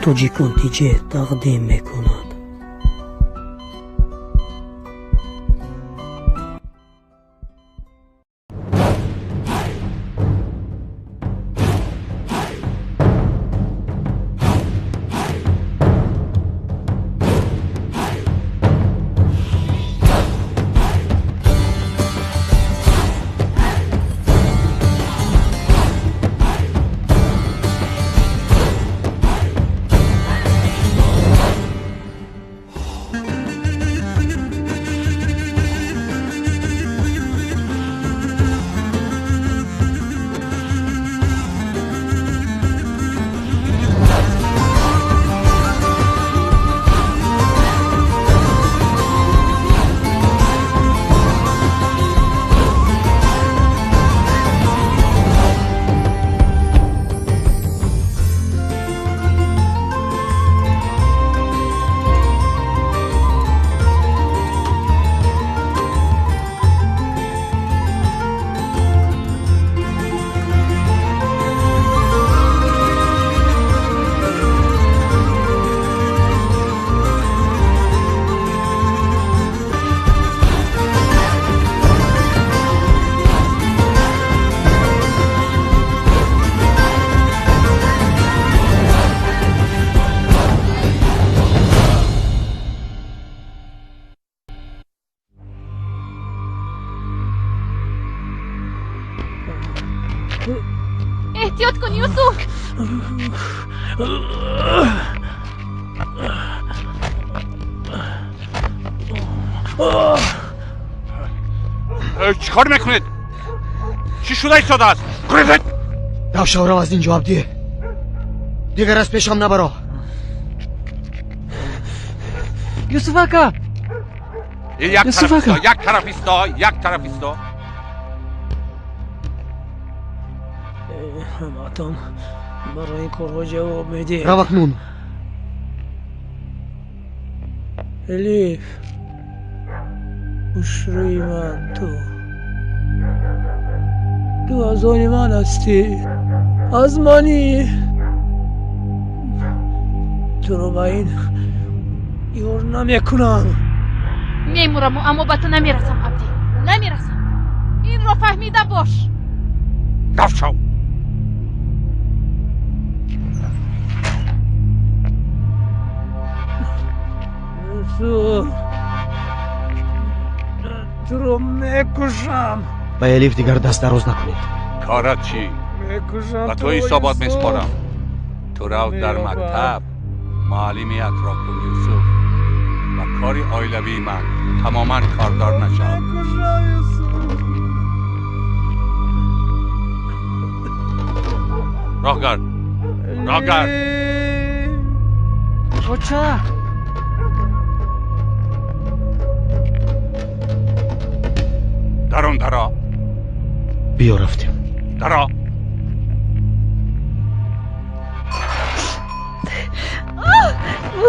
توجیک نتیجه تقدیم میکند. احتیاط کن یوسف. چیکار میکنید؟ چی شده ایستاده است؟ کنید شاورم از اینجا عبدیه دیگر از پیشم نبرا. یوسف اکا یک طرف ایستا. همتان برای این کارها جواب میدی. روک نون الیف بشری من تو از آن من هستی، از منی. تو رو با این یور نمیکنم. میمورم اما به تو نمیرسم عبدی، نمیرسم. این رو فهمیده باش. دف شو. تو رو میکشم. با الیف دیگر دست دراز نکنید. کارت چی؟ میکشم. و تو حسابات میسپارم. تو رو در مکتب معلمی اطراف کن یوسف و کاری آیلوی من تماما کاردار نشم. راه گرد. اوچا درا بیا رفتیم. درا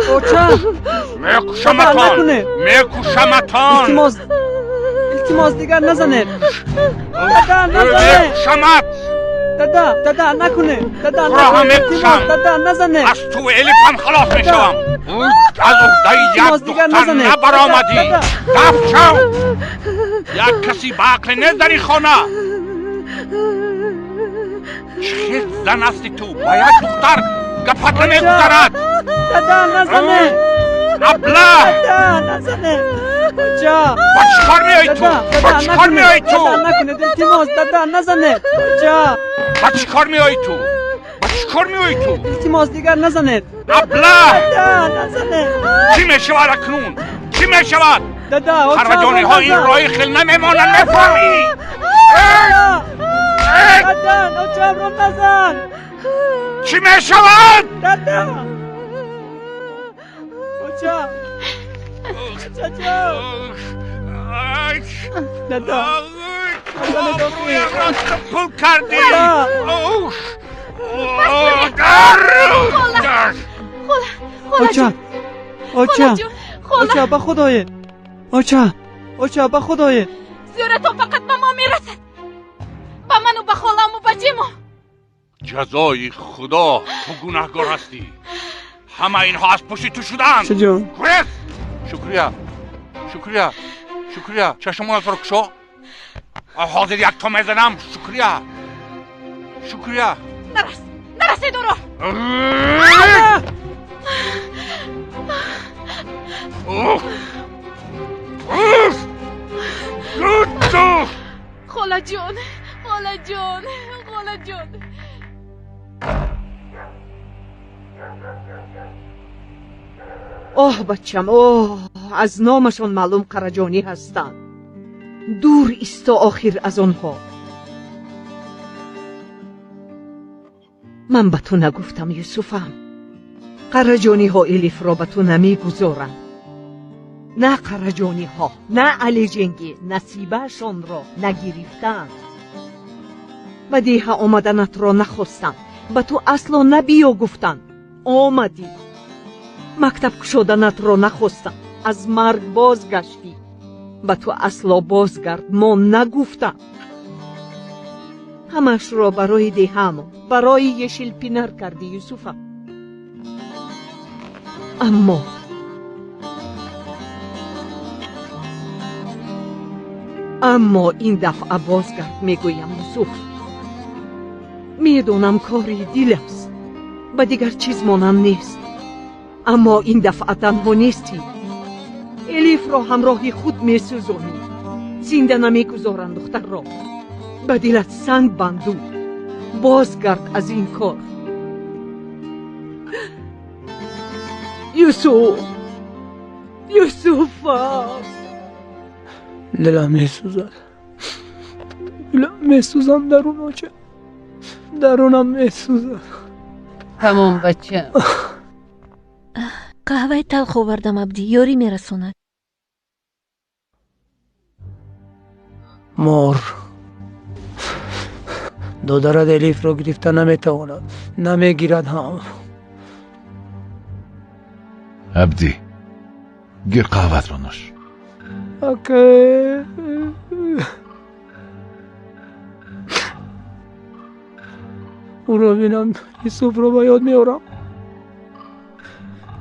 اوچا میکشمتان. التماس دیگر نزنه. دادا نزنه. دادا نکنه. دادا نزنه. از تو الیفم خلاص میشوم. از عهده یک دختر نبرآمدی. دفع شو. یک کسی به عقل نیست در این خانه. چه زن هستی تو؟ با یک دختر گپت نمیگذرد. دادا نزنه. ابله. دادا نزنه. اوچا با چیکار میایی تو؟ دادا نکنه. التماس دادا نزنه. اوچا با چیکار میایی تو؟ التماس دیگر نزنه. ابله. دادا نزنه. چی میشود اکنون؟ چی میشود؟ دادا خرجانی ها این رای خیل نمیمانن. نفهمی؟ دادا اوچا رو نزن. چی میشود؟ دادا اوچا دادا پول کردی. اوچا با خدای. اوچا با خدای. زور تو فقط به ما میرسد، به من و به خالم و به جیمو. جزای خدا، تو گناهگار هستی. همه اینها از پشت تو شدن. چه جان؟ کریس شکریه چشمون رو کشو. حاضر یک تا میزنم. شکریه نرسه دورو. خاله جون. اوه بچم، اوه، از نامشان معلوم قرجانی هستند. دور ایستا آخر از آنها. من به تو نگفتم یوسفم؟ قرجانی ها الیف را به تو نمی گذارند. نه قرجانی ها، نه علی جنگی نصیبهشان را نگرفتند. و دیها آمدنت را نخواستند. به تو اصلا نبیا گفتند. آمدی. مکتب کشادنت را نخواستند. از مرگ بازگشتی. به تو اصلا بازگرد ما نگفتم. همش را برای دیهام، برای یشیل پینر کردی یوسفم. اما این دفعه بازگرد میگویم یوسف. میدونم کاری دیل است، و دیگر چیز مانند نیست. اما این دفعه تنها نیستی. الیف را همراهی خود میسوزانی. زنده نمیگذارند دختر را. به دلت سنگ بندو. بازگرد از این کار. یوسف دلم میسوزم درون آچه. درونم میسوزم. تمام بچه. قهوه تلخ آوردم عبدی، یاری میرسوند. مار دادرد الیف را گرفته نمیتواند، نمیگیرد هم. عبدی گیر قهوت را نوش. اوکی. او را بینم یوسف را با یاد میارم.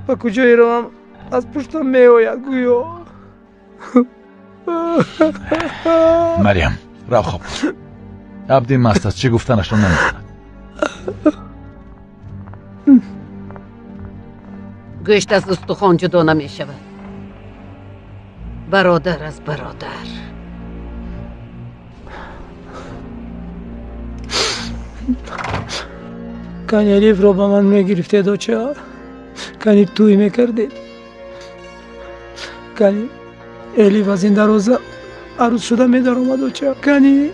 و کجایی روم از پشتم میآید گویا. مریم رو خواب. عبدی مست است، چه گفتنش را نمیداند. گوشت از استخوان جدا نمی شود. برادر از برادر. کنی الیف را با من میگرفته دوچه. کنی توی میکردید. کنی الیف از این دروازه عروض شده میدار آمد دوچه. کنی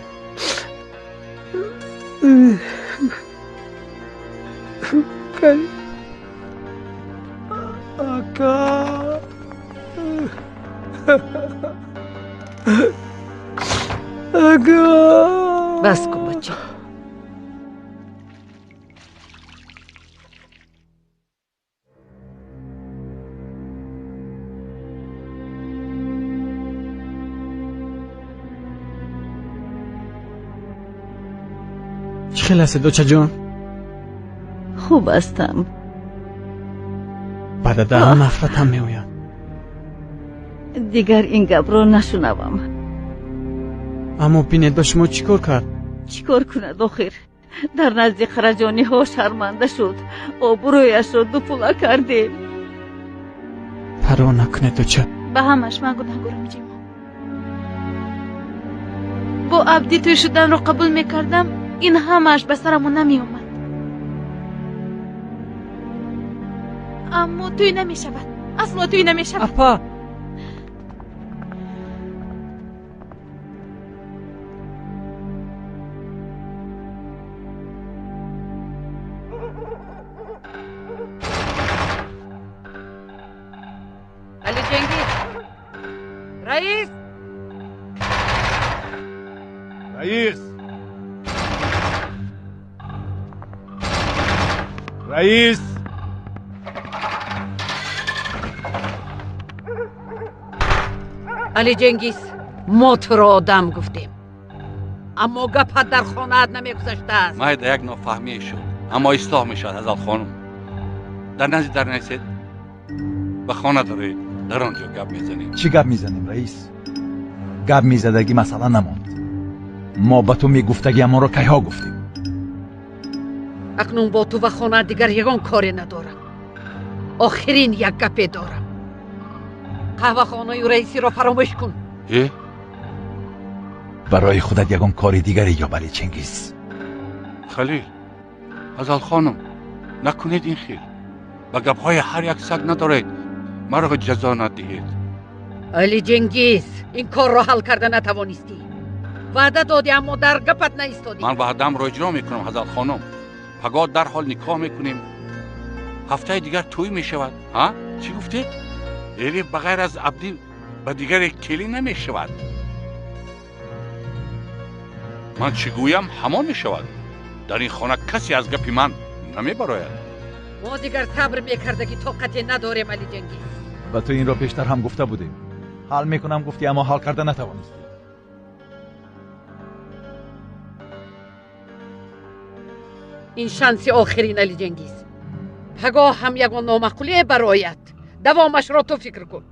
آکا بس کن بچه. چه خلاصه دوچه جان؟ خوب هستم. بعد در نفرتم میآید. دیگر این گپ را نشنوم. اما بینید با شما چیکار کرد؟ چیکار کند آخر؟ در نزد خرجانی ها شرمنده شد. آبرویش را دو پولا کرده. پروا نکنه دوچه. به همش من گناهگارم جیما. با عبدی توی شدن رو قبول میکردم، این همش به سرمون نمی اومد. اما توی نمی شود. اصلا توی نمی شود. اپا علی جنگی. رئیس. علی جنگیز، ما تو را آدم گفتیم، اما گپت در خانه نمی گذاشته است. ما یک نافهمی شد، اما اصلاح میشد هزار خانم. در نزد در نیستید و خانه دارید در آنجا گپ میزنید. چی گپ میزنیم رئیس؟ گپ میزدگی مثلا نماند. ما با تو میگفتگی اما را کیها گفتیم؟ اکنون با تو و خانه دیگر یگان کاری ندارم. آخرین یک گپی دارم. قهوه خانه رئیسی را فراموش کن. برای خودت یگان کاری دیگری یا بله چنگیز؟ خلیل، حضرت خانم نکنید این خیر. با گپ‌های هر یک سگ ندارید مرا جزا ندهید. علی جنگیز، این کار را حل کرده نتوانستی. وعده دادی اما در گپت نایستادی. من وعده‌ام را اجرا میکنم حضرت خانم. پگاه در حال نکاح میکنیم. هفته دیگر توی میشود. ها؟ چی گفتید؟ الیف بغیر از عبدی به دیگر کلی نمیشود. من چی گویم همان میشود. در این خانه کسی از گپی من نمیبراید. ما دیگر صبر میکردگی طاقتی نداریم علی جنگیز. و تو این را پیشتر هم گفته بودیم. حل میکنم گفتی اما حل کرده نتوانستی. این شانسی آخرین علی جنگیز. پگاه هم یگان نامعقولی برایت. دوامش را تو فکر کن.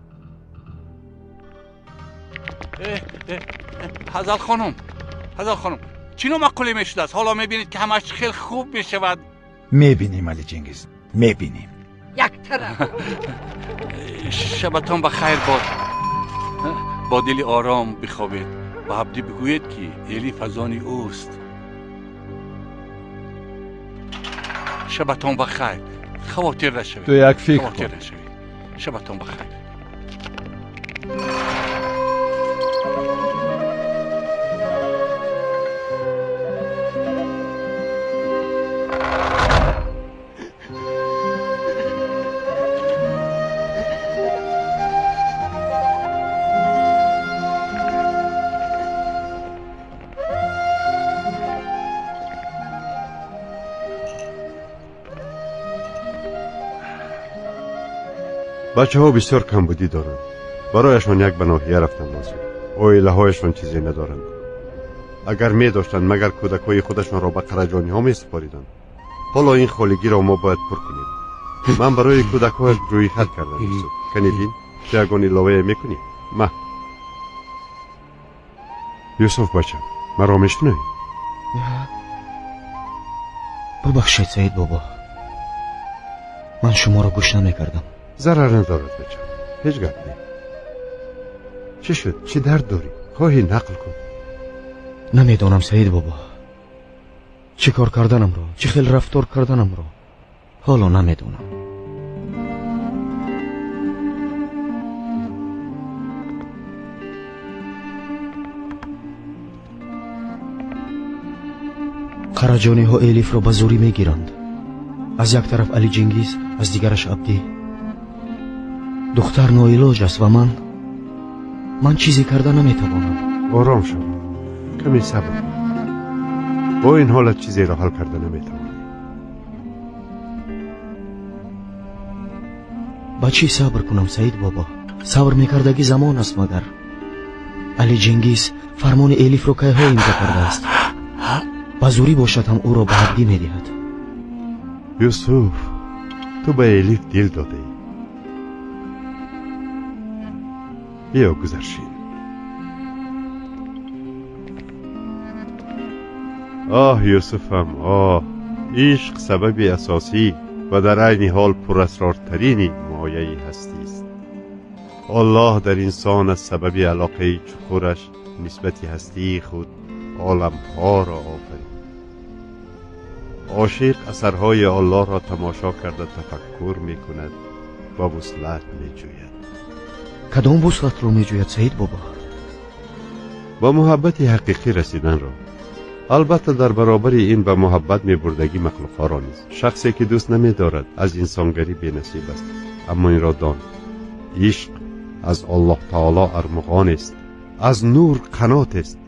حضرت خانم چی نامعقولی میشده است؟ حالا میبینید که همش خیلی خوب میشود. میبینیم علی جنگیز، میبینیم. یک طرف. شبتان بخیر باد. با دل آرام بخوابید و عبدی بگوید که الیف از آن اوست. شبتان بخیر. خواطر نشوید. تو یک فکر کن. شبتان بخیر. بچه ها بسیار کمبودی دارند. برایشان یک بناهیه رفتن لازم. اویله هایشان چیزی ندارند. اگر می داشتند مگر کودکای خودشان را به قرجانی ها می سپاریدند. حالا این خالگی را ما باید پر کنیم. من برای کودکای روی خط کردم. یوسف کنیدین چه یگان علاوه میکنی؟ ما یوسف بچه مرا میشنوی؟ ببخشید سید بابا، من شما را گوش نمیکردم. ضرر ندارد بچه، هیچ گپ نی. چی شد؟ چی درد داری؟ خواهی نقل کن. نمیدانم سید بابا، چی کار کردنم را، چی خیل رفتار کردنم را حالا نمیدونم. قرجانی ها الیف را به زوری میگیرند. از یک طرف علی جنگیز، از دیگرش عبدی. دختر ناعلاج است و من چیزی کرده نمیتوانم. آرام شو، کمی صبر کن. با این حالت چیزی را حل کرده نمیتوانی. با چی صبر کنم سید بابا؟ صبر میکردگی زمان است مگر. علی جنگیز فرمان الیف رو که ها امضا کرده است. با زوری باشد هم او را به عبدی میدهد. یوسف تو به الیف دل داده ای. بیا گذرشین. آه یوسفم آه، عشق سبب اساسی و در عین حال پراسرارترین مایه هستی است. الله در انسان از سبب علاقه چخورش نسبت هستی خود عالمها را آفرید. عاشق اثرهای الله را تماشا کرده تفکر می کند و وصلت می جوید. کدام وصلت رو می جوید سید بابا؟ با محبت حقیقی رسیدن را. البته در برابر این به محبت می بردگی مخلوقها را نیست. شخصی که دوست نمی دارد از انسانگری بی نصیب است. اما این را دان، عشق از الله تعالی ارمغان است، از نور قنات است.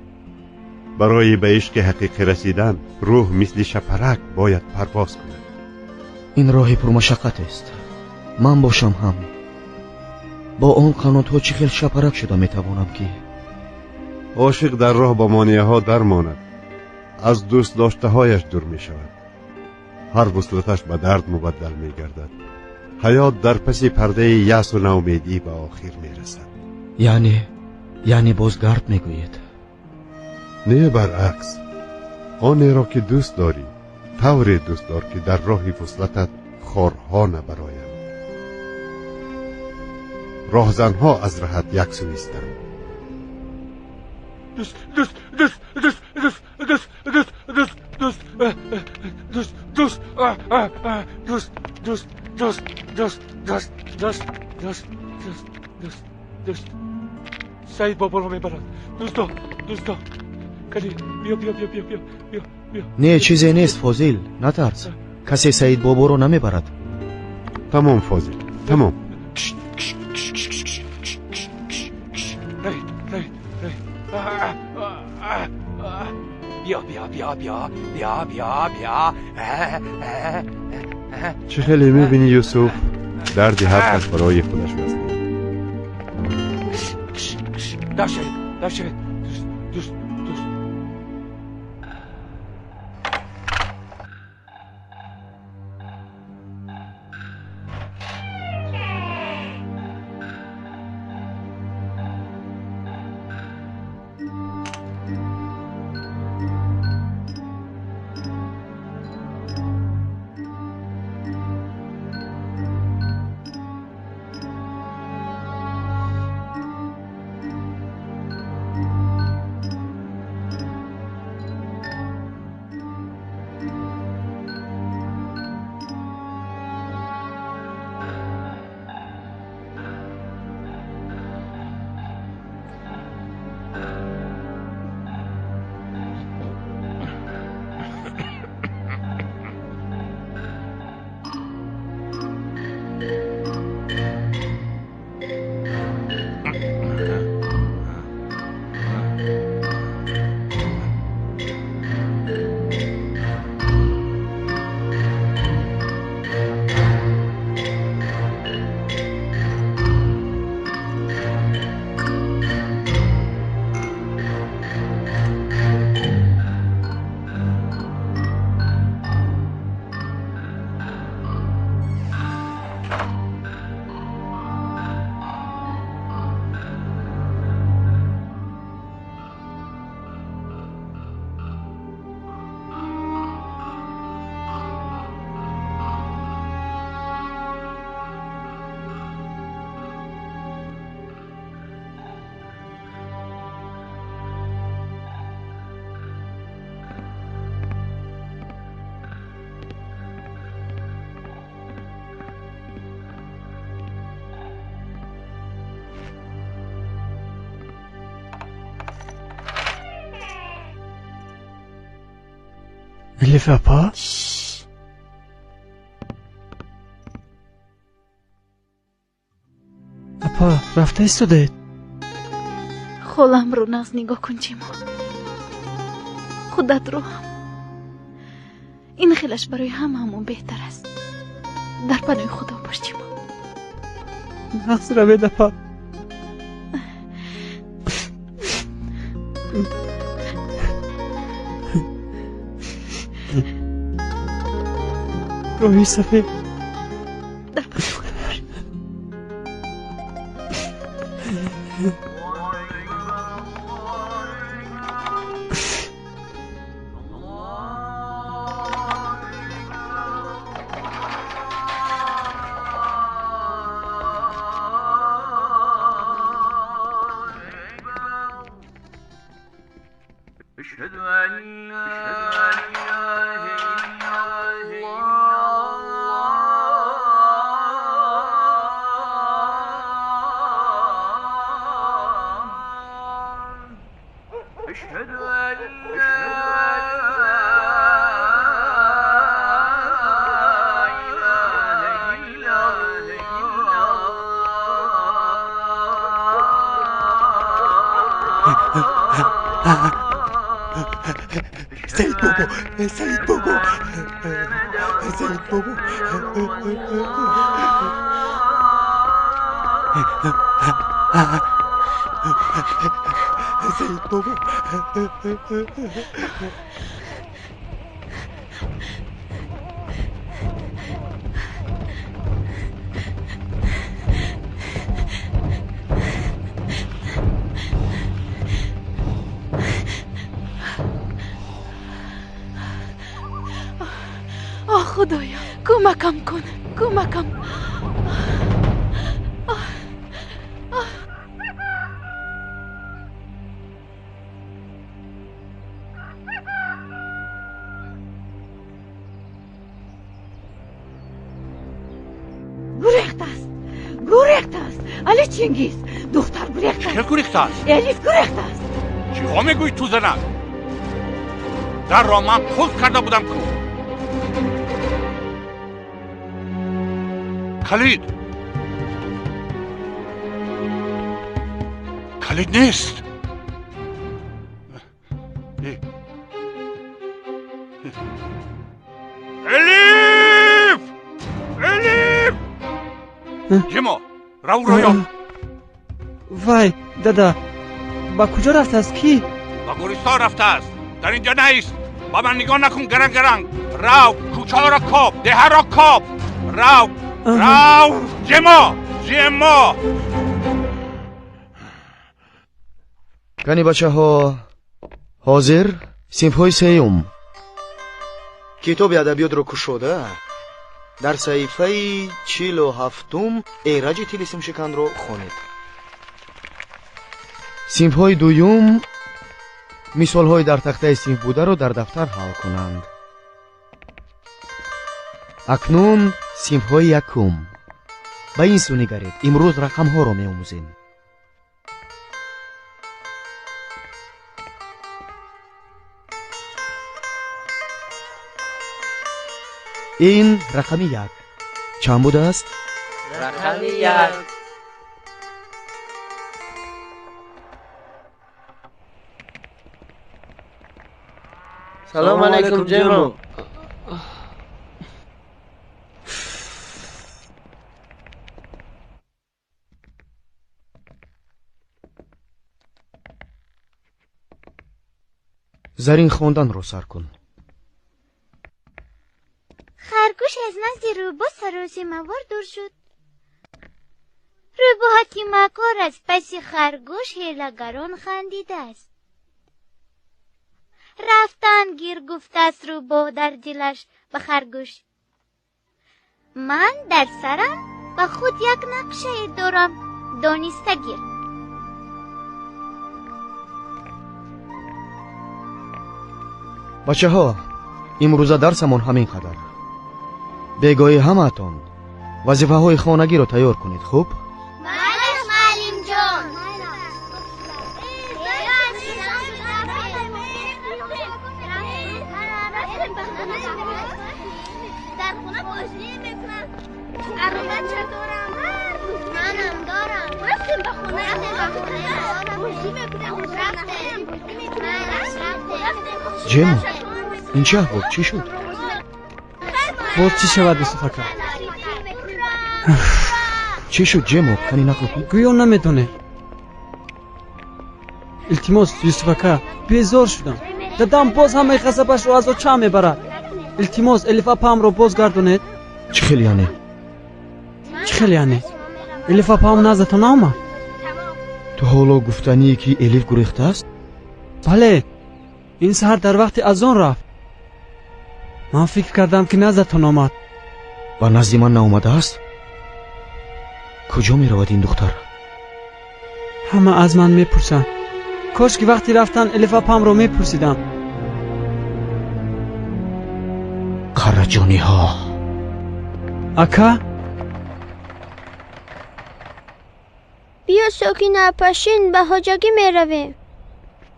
برای به عشق حقیقی رسیدن روح مثل شپرک باید پرواز کند. این راه پرمشقت است. من باشم هم با آن قنات ها چی خیل شپرک شده می توانم که عاشق در راه با مانعه ها در ماند، از دوست داشته هایش دور می شود. هر وصلتش به درد مبدل می گردد. حیات در پس پرده یأس و ناامیدی به آخر میرسد. یعنی بازگرد میگوید؟ نه، برعکس. آنی را که دوست داری طوری دوست دار که در راه وصلتت خارها نبرایند. راهزنها از رهت یک سویستند. سعید بابا رو میبرد. دوستا کلی بیا. نه، چیزی نیست فاضل، نترس. کسی سعید بابا رو نمیبرد. تمام فاضل، تمام. بیا. چه خیلی میبینی یوسف؟ دردی هر کس برای خودش وزنه. در شوید. دوست. الف اپا؟ اپا رفته استودید؟ خودم رو ناز نگاه کن جیما. خودت رو هم. این خیلش برای همون بهتر است. در پناه خدا باش جیما. نقص رو بید اپا. روحی صفی در پناه خدا باش. سعید بابا سعید بابا سعید بابا سعید بابا خدایا کمکم کن کمکم. گریخته است گریخته است. علی چنگیز دختر گریخته است. چه گریخته است؟ الیف گریخته است. چی ها میگوی تو زنک؟ در را من قفل کرده بودم کو. کلید نیست. الیف جمع رو رویا. وای دادا با کجا رفته است؟ کی؟ با گوریستان رفته است. در اینجا نیست. با من نگاه نکن. گرنگ رو کوچه ها را کاب ده را کاب رو جمع کانی بچه ها حاضر؟ صنف‌های سیوم کتاب ادبیات رو کشوده در صحیفه 47 ایرج طلسم شکن رو خونید. صنف‌های دوم مثال‌های در تخته صنف بوده رو در دفتر حل کنند. اکنون صنف‌های یکم. به این سو نگرید. امروز رقم‌ها رو می‌آموزیم. این رقم 1 چند بوده است؟ رقم 1. سلام علیکم جمو. زرین خواندن رو سر کن. خرگوش از نزد روباه سرازی موار دور شد. روباه حکیمکار از پس خرگوش هیله‌گران خندیده است. رفتن گیر گفته است روباه در دلش به خرگوش: من در سرم به خود یک نقشه دارم، دانسته گیر. بچه ها امروز درسمون همین قدر. بگاهی همتون وظیفه های خانگی رو تیار کنید. خوب؟ بله معلم جان. در خونه بازی میکنم. ارامت چطورم؟ منم دارم. رفتیم به خونه. بازی میکنم. جمو این چه بود؟ چی شد؟ بود چی شود یوسف اکا؟ چی شد جمو؟ کنی نقل کن. گویا نمیدونه. التماس یوسف اکا بیزار شدم. دادم باز همه خسبش رو از او چه میبرد. التماس الیف اپام رو باز گردونید. چه خیلی یعنی؟ چه خیلی یعنی؟ الیف اپام نزدتون آمد. تو حالا گفتنی که الیف گریخته است؟ بله این سحر در وقت اذان رفت. من فکر کردم که نزدتون آمد. و نزد من ناومده است؟ کجا می رود این دختر؟ همه از من میپرسن. کاش که وقتی رفتن الیف اپام رو میپرسیدم. قرجانی ها. اکا بیا ساکینه پشین به حاجگی میرویم.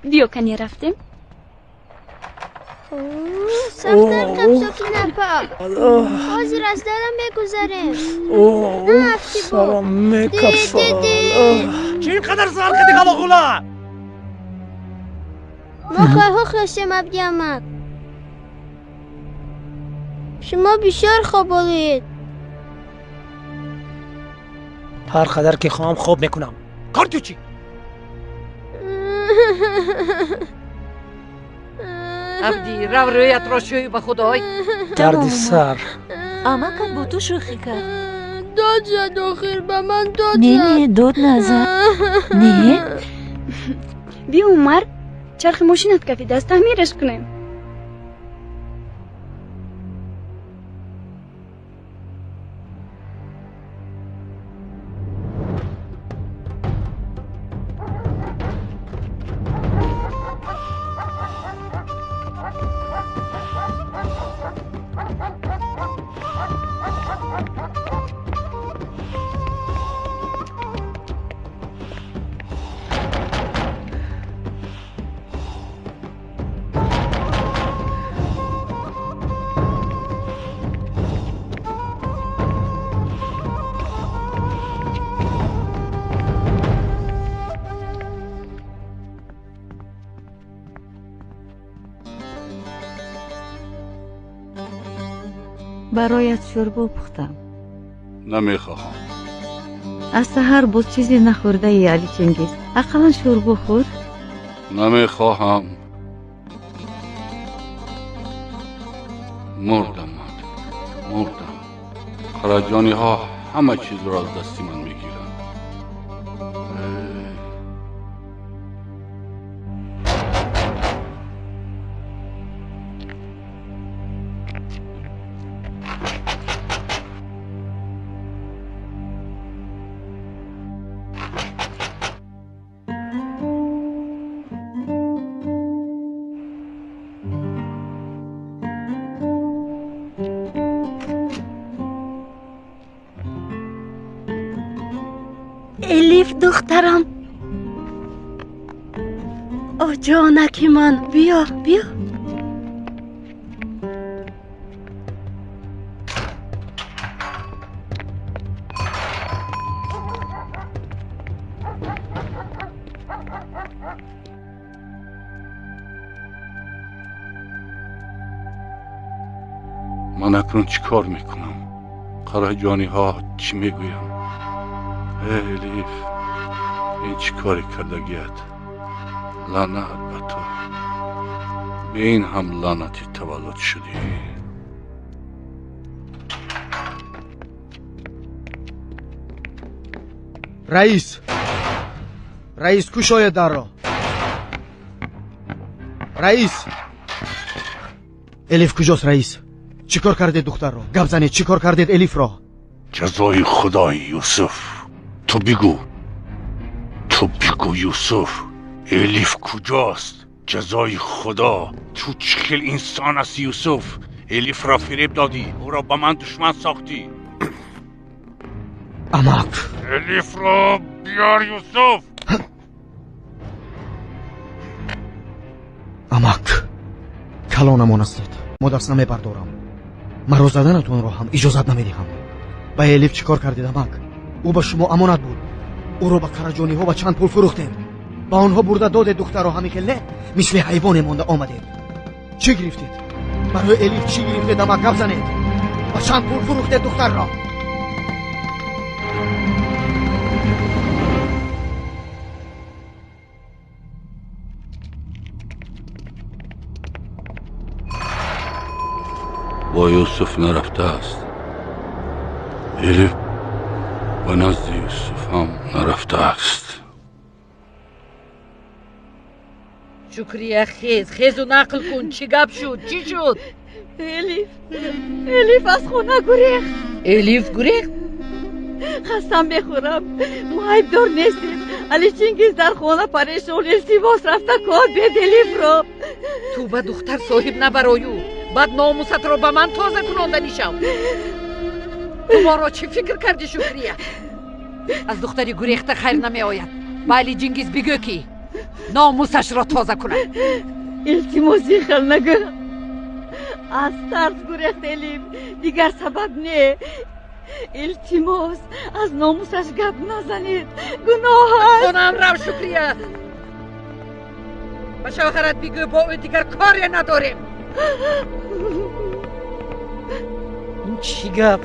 بیا کنی رفتیم. سفتم کم ساکینه پا. حاضر از دلم بگذاریم. نفتی با سرم میکفال. چی اینقدر سال کردی قبا خولا؟ ما خواهو خواستیم عبدی امک. شما بسیار خوب بولید. هر قدر که خواهم خوب میکنم. کار تو چی؟ عبدی رو رویت را شوی به خدای. درد سر. آمکت با تو شوخی کرد. داد زد آخر به من داد زد. نه داد نزد. نه بیا عمر چرخ ماشینت کفی دست تعمیرش کنیم. برایت شوربا پختم. نمیخواهم. از سحر باز چیزی نخورده ای علی چنگیز؟ اقلا شوربا خور. نمیخواهم. مردم. خرجانی ها همه چیز را از دستی من میگیرن. الیف دخترم، او جانکی من، بیا. من اکنون چی کار میکنم؟ قرهجانی ها چی میگویم؟ الیف، این چی کاری کردگیت؟ لعنت به تو. به این هم لعنتی تولد شدی. رئیس کشای در را. رئیس، الیف کجاست رئیس؟ چیکار کردید دختر را؟ گپ زنید، چیکار کردید الیف را؟ جزای خدای یوسف، تو بگو یوسف، الیف کجاست؟ جزای خدا، تو چه انسان است یوسف؟ الیف را فریب دادی، او را با من دشمن ساختی. امک، الیف را بیار یوسف. امک، کلانمان هستید، ما دست نمیبردارم. مرا زدنتون را هم اجازت نمیدهم. با الیف چیکار کردید امک؟ او با شما امانت بود. او را با قرجانی ها و چند پول فروختید. با آنها برده دادید دختر را همیکل نه؟ مثل حیوان مانده آمدید. چی گرفتید؟ برای الیف چی گرفتید امک؟ گپ زنید. با چند پول فروختید دختر را؟ با یوسف نرفته است. الیف با نزد یوسف هم نرفته است. شکریه، خیز و نقل کن. چی گپ شد؟ چی شد؟ الیف از خونه گریخت. الیف گریخت؟ قسم بخورم ما عیبدار نیستیم. علی چنگیز در خانه پریشان التماس رفته کار بید الیف را. تو به دختر صاحب نبرایو، بعد ناموست را به من تازه کناندنی شو. تو ما را چی فکر کردی شکریه؟ از دختری گریخته خیر نمی آید. با علی چنگیز بگو که ناموسش را تازه کنه. التماسی خل نگو. از ترس گریخت الیف، دیگر سبب نه. التماس از ناموسش گپ نزنید، گناه است. خونم رو شکریه. به شوهرت بگو با او دیگر کاری نداریم. این چی گپ؟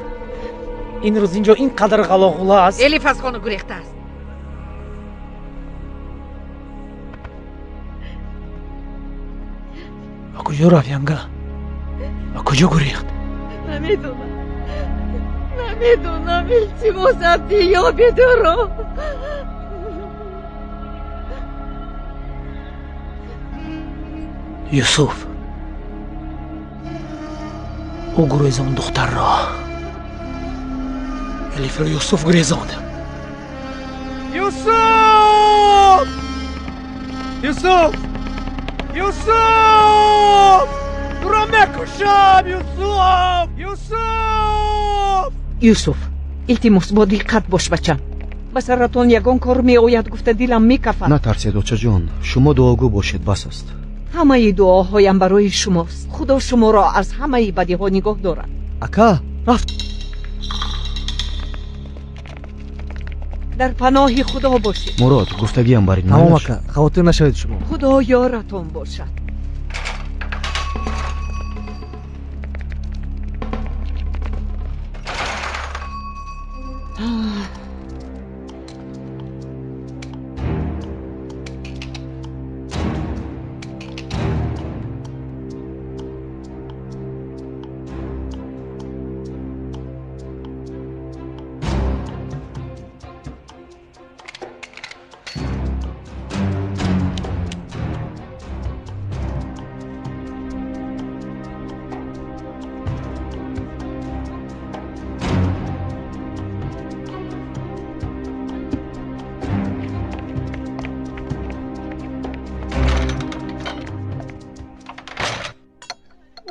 این روز اینجا اینقدر غلاغولا است. الیف از خانه گریخته است. و کجا رفت ینگه؟ و کجا گریخت؟ نمیدونم التماس عبدی یا بدارم. یوسف، او گریزان دختر را. الیف را یوسف گریزاند. یوسف! تو را میکشم یوسف، التماس با دقت باش بچم. به سرتون یگان کار می آید گفته دلم میکفد. نترسید بچه جان، شما دعاگو باشید، بس است. همه دعاهایم برای شماست. خدا شما را از همه بدی ها نگاه دارد. اکا رفت. در پناه خدا باشید. مراد، گفتگی هم برید. تمام اکا، خاطر نشوید شما. خدا یارتون باشد.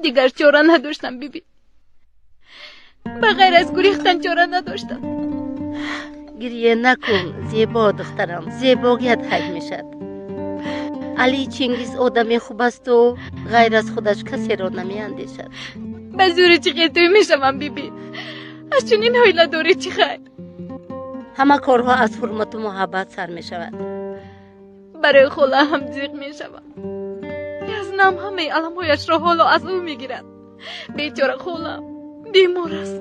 دیگر چاره نداشتم بیبی. بغیر از گریختن چاره نداشتم. گریه نکن زیبا دخترم، زیباییت حک میشد. علی چنگیز آدم خوب است و غیر از خودش کسی را نمی اندیشد. به زور چی خیلی توی میشم بیبی. از چنین حیله داری چی خیلی؟ همه کارها از حرمت و محبت سر می شود. برای خلا هم زیق می شود. یزنم همه علمهایش را حالا از او می گیرد. بیچاره خلا بیمار است.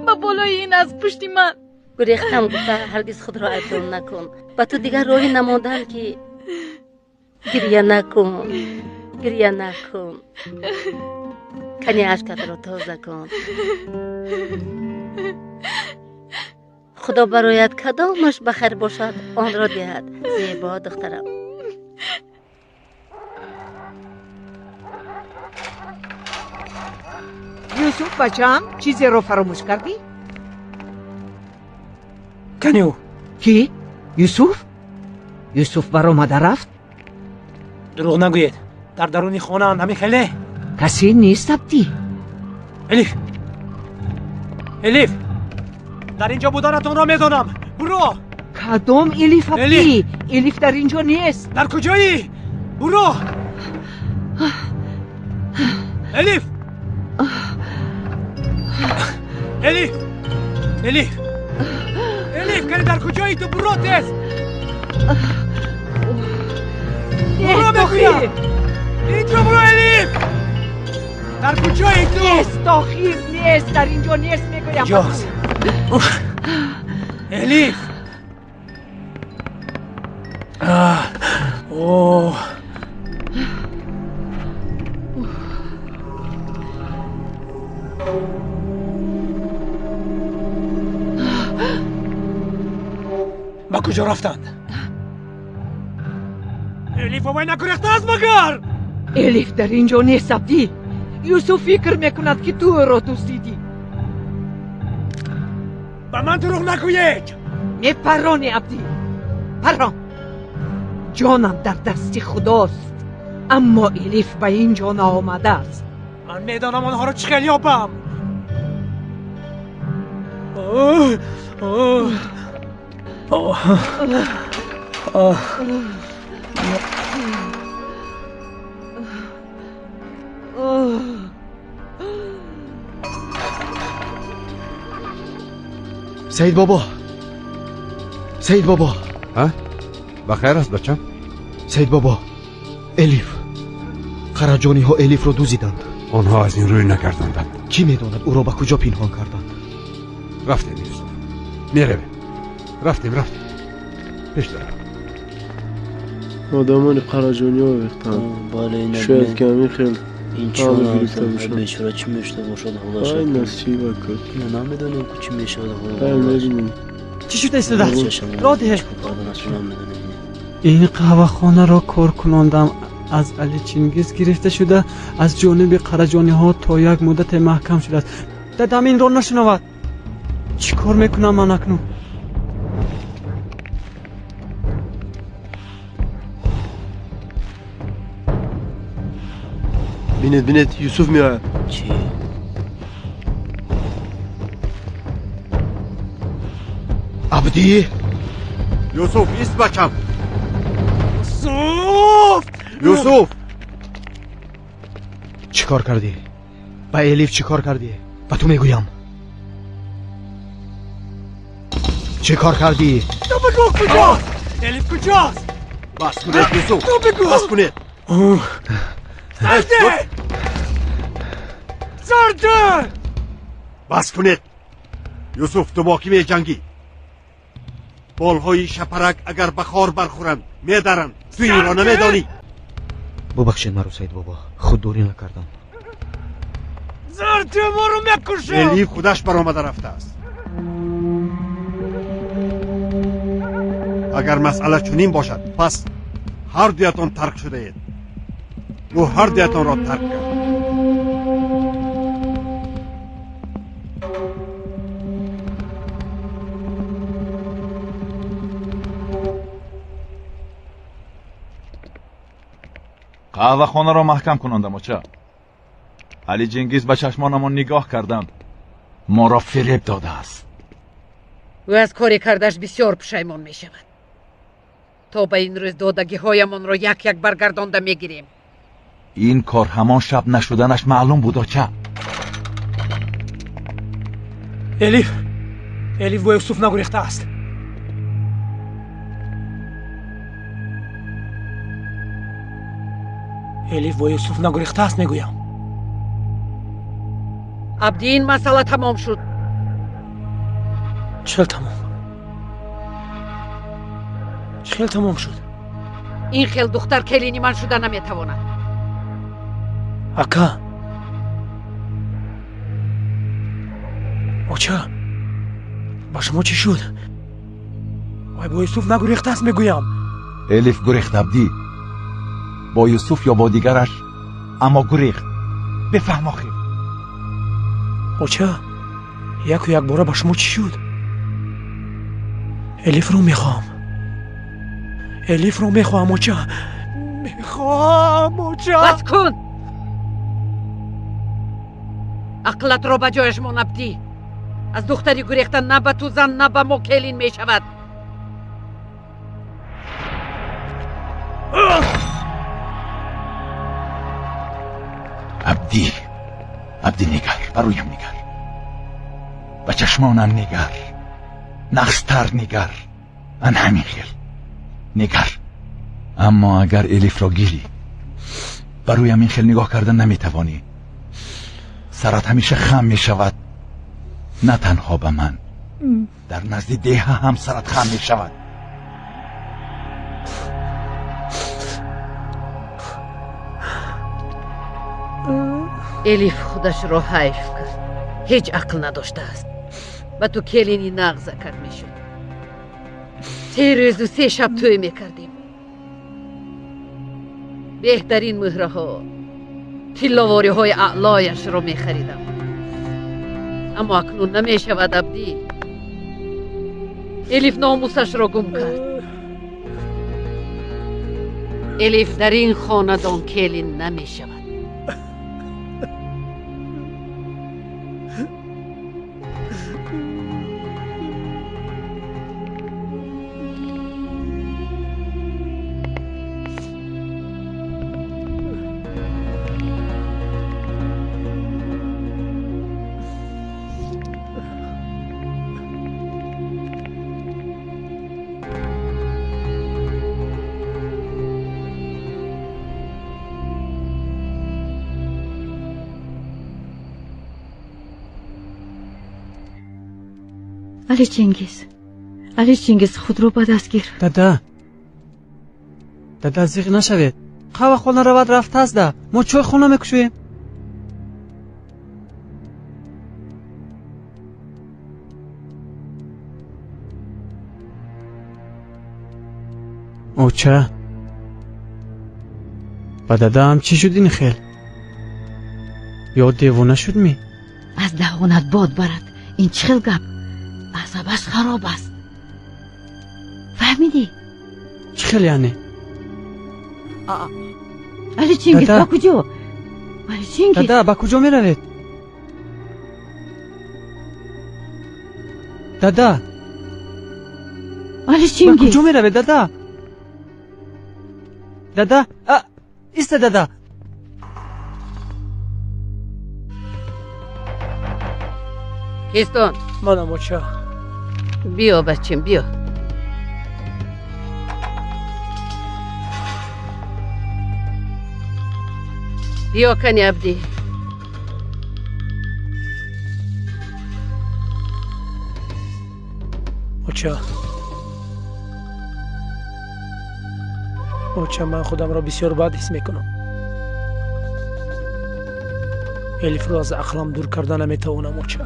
با بالای این از پشتی من. گریختم گفته هرگز خود را عیبدار نکن. با تو دیگر راهی نماندم که گریه نکن، گریه نکن. کنی عشقت را تازه کن. خدا برایت کدامش بخیر باشد آن را دهد. زیبا دخترم. یوسف بچم چیزی رو فراموش کردی؟ کنیو کی؟ یوسف؟ یوسف برآمده رفت؟ دروغ نگوید. در درون خانه اند خیلی کسی نیست عبدی. الیف، الیف، در اینجا بودنتون را میدانم. برو. کدام الیف عبدی؟ الیف در اینجا نیست. در کجایی؟ برو. الیف، الیف، الیف، الیف، کنی در کجایی تو؟ برو تست. برو بگویم. اینجا برو الیف. در کجایی تو؟ نیست داخل نیست. در اینجا نیست میگویم. جاست. الیف. اوه. با کجا رفتند؟ الیف و من نگریخته است مگر؟ الیف در اینجا نیست عبدی. یوسف فکر میکند که تو را دزدیدی. با من دروغ نگویید. میپرانی عبدی، پران. جانم در دست خداست، اما الیف به اینجا نآمده است. من میدانم آنها را چه یابم. سعید بابا، سعید بابا. ها؟ بخیر است بچم؟ سعید بابا، الیف، خرجانی ها الیف رو دوزیدند. آنها از این روی نکردند. کی میداند او را به کجا پنهان کردند؟ رفتیم یوسف، میرویم. رفتیم پیش دارم. آدمان خرجانی ها ریختند. شاید کمی خیلی این چون بیچاره چی میشته باشد حالا شد. ای نصیبه کن. اینو نمیدونیم که چی میشد حالا. میدونیم. چی شده استده؟ راده. این قهوه خانه را کار کناندم از علی چنگیز گرفته شده، از جانب قرجانی ها تا یک مدت محکم شده است. دادم این را نشنود. چی کار میکنم من اکنون؟ بینید یوسف میاد. چی؟ عبدی؟ یوسف ایست بچم. یوسف چی کار کردی؟ با الیف چی کار کردی؟ با تو میگویم چی کار کردی؟ تو بگو کجاست؟ الیف کجاست؟ بس کنید یوسف، تو بگو. بس کنید. زرده! زرده! بس کنید. یوسف تو با کی می جنگی؟ بالهای شپرک اگر بخار برخورند میدرند. تو این را نمیدانی؟ ببخشید مرا سعید بابا، خود دوری نکردم. زرده ما رو میکشه. الیف خودش برآمده رفته است. اگر مسئله چنین باشد پس هر دویتان ترک شده اید. او هر دویتان را ترک کرد. قهوه خانه را محکم کنند. اما چه؟ علی جنگیز به چشمانمان نگاه کردم ما را فریب داده است. او از کاری کردش بسیار پشیمان می شود. تا به این روز دادگی هایمان را یک یک برگردانده می گیریم. این کار همان شب نشدنش معلوم بود آچه. الیف با یوسف نگریخته است. الیف با یوسف نگریخته است میگویم. عبدی این مسئله تمام شد. چل تمام شد. این خیل دختر کلینی من شده نمیتواند. اکا اوچه با شما چی شد؟ وای با یوسف نگریخته است میگویم. الیف گریخت عبدی. با یوسف یا با دیگرش، اما گریخت. بفهم آخی. اوچه یک و یک باره با شما چی شد؟ الیف رو میخوام اوچه. بس کن. عقلت را به جایش مان عبدی. از دختری گریختن نه به تو زن نه به ما کلین می شود. عبدی نگر، برایم نگر. به چشمانم نگر. نخستر نگر. ان همین خیل نگر. اما اگر الیف را گیری برایم این خیل نگاه کردن نمیتوانی. سرت همیشه خم میشود. نه تنها به من، در نزد ده هم سرت خم میشود. الیف خودش را حیف کرد. هیچ عقل نداشته است. و تو کلینی نغزه کرد میشد. 3 روز و 3 شب توی میکردیم. بهترین مهره ها، تلاواری های اعلایش را میخریدم. اما اکنون نمیشود عبدی. الیف ناموسش را گم کرد. الیف در این خاندان کلین نمیشود. علی چنگیز خود رو به دست گیر. دادا زیغ نشوید. قهوه خانه رود رفته است ده. ما چای خانه میکشویم. اوچه با دادا هم چی شد این خیل؟ یا دیوانه شد می؟ از دهانت باد برد. این چخل گپ عصبش خراب است. فهمیدی؟ چخل یعنی؟ علی چنگیز با کجا؟ علی چنگیز دادا با کجا می روید؟ دادا علی چنگیز با کجا می روید دادا؟ دادا ایست دادا. کیستون؟ منم اوچه. بیا بچیم بیا. بیا کنی عبدی. اوچه من خودم را بسیار بد حس میکنم. الیف را از عقلم دور کردن نمیتوانم اوچه.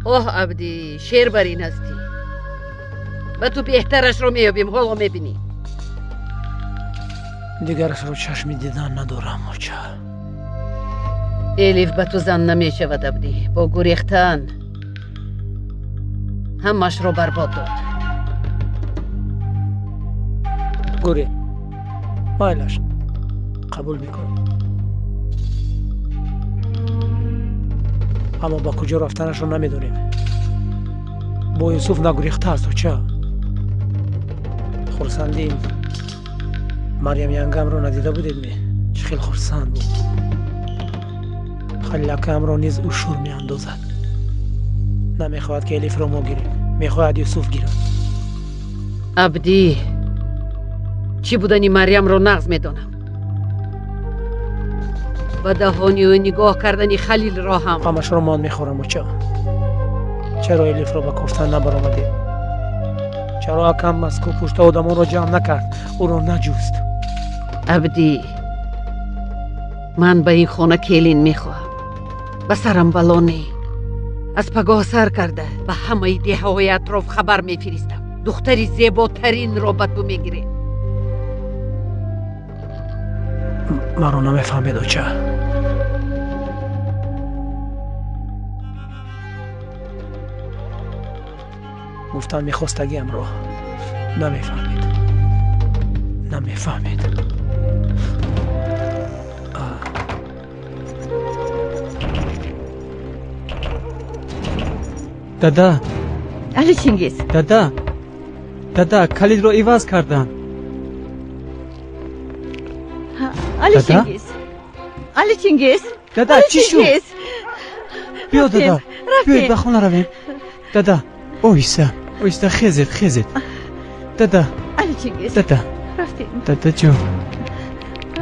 اوه عبدی شیر بر این هستی. و تو بهترش رو میابیم حالا میبینی. دیگرش رو چشمی دیدن ندارم اوچه. الیف به تو زن نمیشود عبدی. با گریختن همش رو برباد داد. گوری مایلش قبول میکنم. اما با کجا رفتنش رو نمیدونیم. با یوسف نگریخته است و چه؟ خرسندیم. مریم ینگم رو ندیده بودید می؟ چه خیلی خرسند بود. خلکم رو نیز او شور می اندازد. نمیخواهد که الیف رو ما گیریم، میخواهد یوسف گیرد. عبدی چی بودنی مریم رو نغز میدونم. با دهانی و نگاه کردنی خلیل را هم همش رو مان میخورم و چرا الیف رو با کفتن نبرآمدی؟ چرا حکم مسکو پشت آدمان رو جمع نکرد، او رو نجوست؟ عبدی من به این خانه کلین میخواهم. به سرم بلانی از پگاه سر کرده به همه دیه های اطراف خبر میفرستم. دختری زیباترین را به تو میگیره. من رو نمیفهمید و چه؟ گفتن میخواستگیم رو نمیفهمید. دادا علی چینگیز، دادا کلید رو عوض کردن. علی چینگیز دادا چی شد؟ بیا دادا بیا به خونه رویم. دادا اویسته خیزید دادا. علی چینگیز دادا رفتیم. دادا جو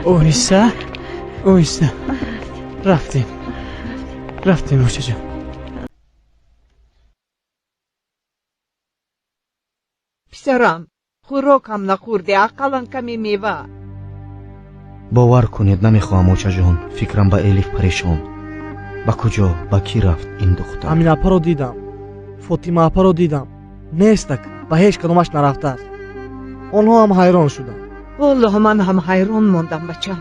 اویسته رفتیم موشه جان. پسرم خوراکم نخورده، اقلا کمی میوه. باور کنید نمیخواهم موچه جان. فکرم به الیف پریشان. با کجا با کی رفت این دختر؟ امین اپا رو دیدم، فاطمه اپا رو دیدم، نیستک به هیچ کدومش نرفته است. آنها هم حیران شدن. والله من هم حیران ماندم بچم.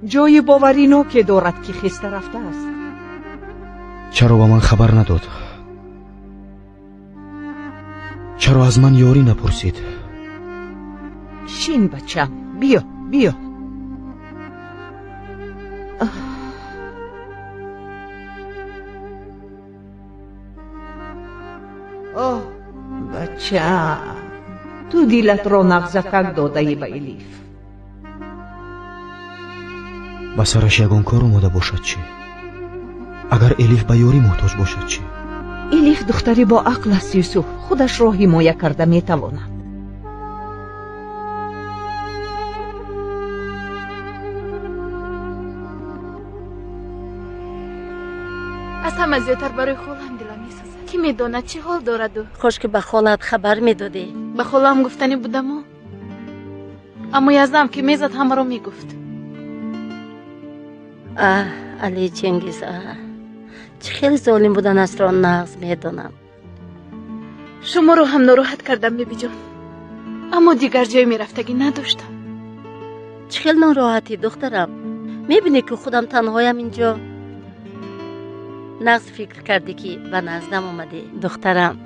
جای باوری نو که دارد که خسته رفته است. چرا با من خبر نداد؟ چرا از من یاری نپرسید؟ شین بچم، بیا آه بچم، تو دیلت رو نغزکک داده ای به الیف. با سرش یگان کار اومده باشد چی؟ اگر الیف به یاری محتاج باشد چی؟ الیف دختری با عقل است یوسف، خودش را حمایه کرده میتواند. از همه زیادتر برای خالم دلم میسوزد. کی میداند چه حال دارد او؟ خوش که به خالت خبر میدادی. به خالم گفتنی بودم اما یزدم که میزد همه رو میگفت. علی چنگیز چه خیلی ظالم بودن است را نغز میدونم. شما رو هم ناراحت کردم بیبی جان، اما دیگر جای میرفتگی نداشتم. چه خیلی ناراحتی دخترم. میبینی که خودم تنهایم اینجا. نغز فکر کردی که به نزدم اومدی دخترم.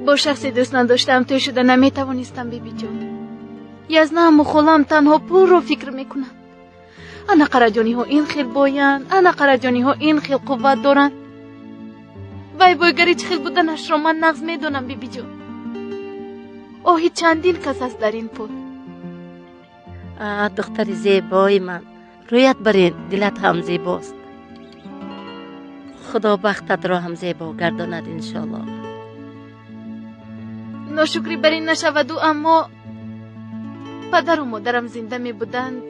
با شخصی دوست نداشتم توی شده نمیتوانستم بیبی جان. یزدم و خالم تنها پول رو فکر میکنن. انا قرجانی ها این خیل باین، انا قرجانی ها این خیل قوت دارن. وای بایگری چه خیل بودنش را من نغز میدونم بیبی جان. آهی چندین کس است در این پول. دختر زیبای من، رویت برین دلت هم زیباست. خدا بختت را هم زیبا گرداند انشالله. ناشکری بر این نشود اما پدر و مادرم زنده می بودند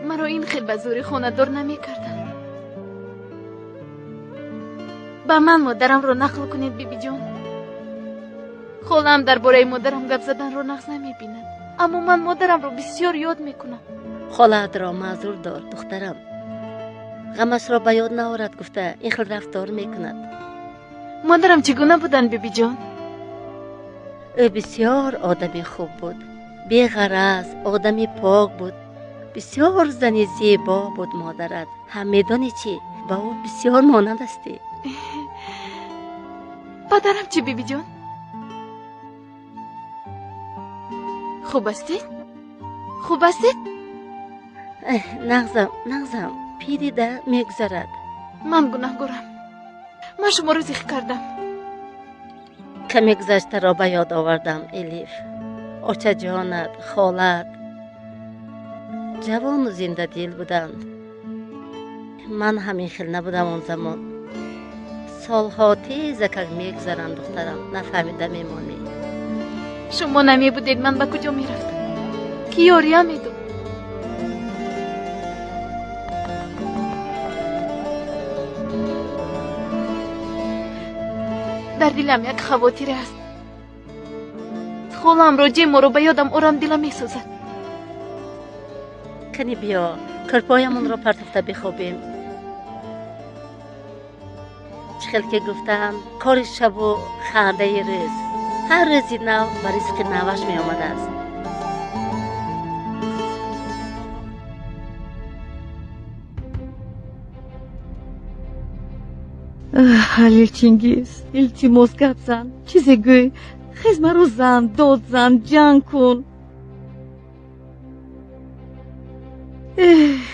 مرا این خیل به زوری خانه دار نمی کردن. با من مادرم رو نقل کنید بیبی جان. خالم درباره مادرم گپ زدن رو نقص نمی بیند، اما من مادرم رو بسیار یاد می کنم. خالت را معذور دار دخترم. غمش را به یاد نآورد گفته این خیل رفتار می کند. مادرم چگونه بودن بیبی جان؟ او بسیار آدمی خوب بود، بی غرض، آدمی پاک بود، بسیار زنی زیبا بود. مادرت هم میدانی چی؟ با او بسیار مانند استی. پدرم چی بیبی جان؟ خوب استید؟ خوب استید؟ نغزم پیری ده میگذرد. من گناهگارم. من شما رو زیخ کردم. کمی گذشته را به یاد آوردم الیف. آچه جانت، خالت جوان و زنده دل بودند. من همین خیل نبودم اون زمان. سالها تیزکک میگذرند دخترم، نفهمیده میمانی. شما نمی بودید من به کجا میرفتم؟ کی یاریم میدو؟ در دلم یک خواطره است. خالم را جیم رو به یادم آرام دلم میسوزد. کنی بیا کرپایمون را پرتفته بخوابیم. چخیل که گفتم کار شب و خرده روز، هر روزی نو و رزق نوش می آمده است. Halil Chingiz, iltimos gap zan, چیزی گوی، خیز مرا زن، داد زن، جنگ کن.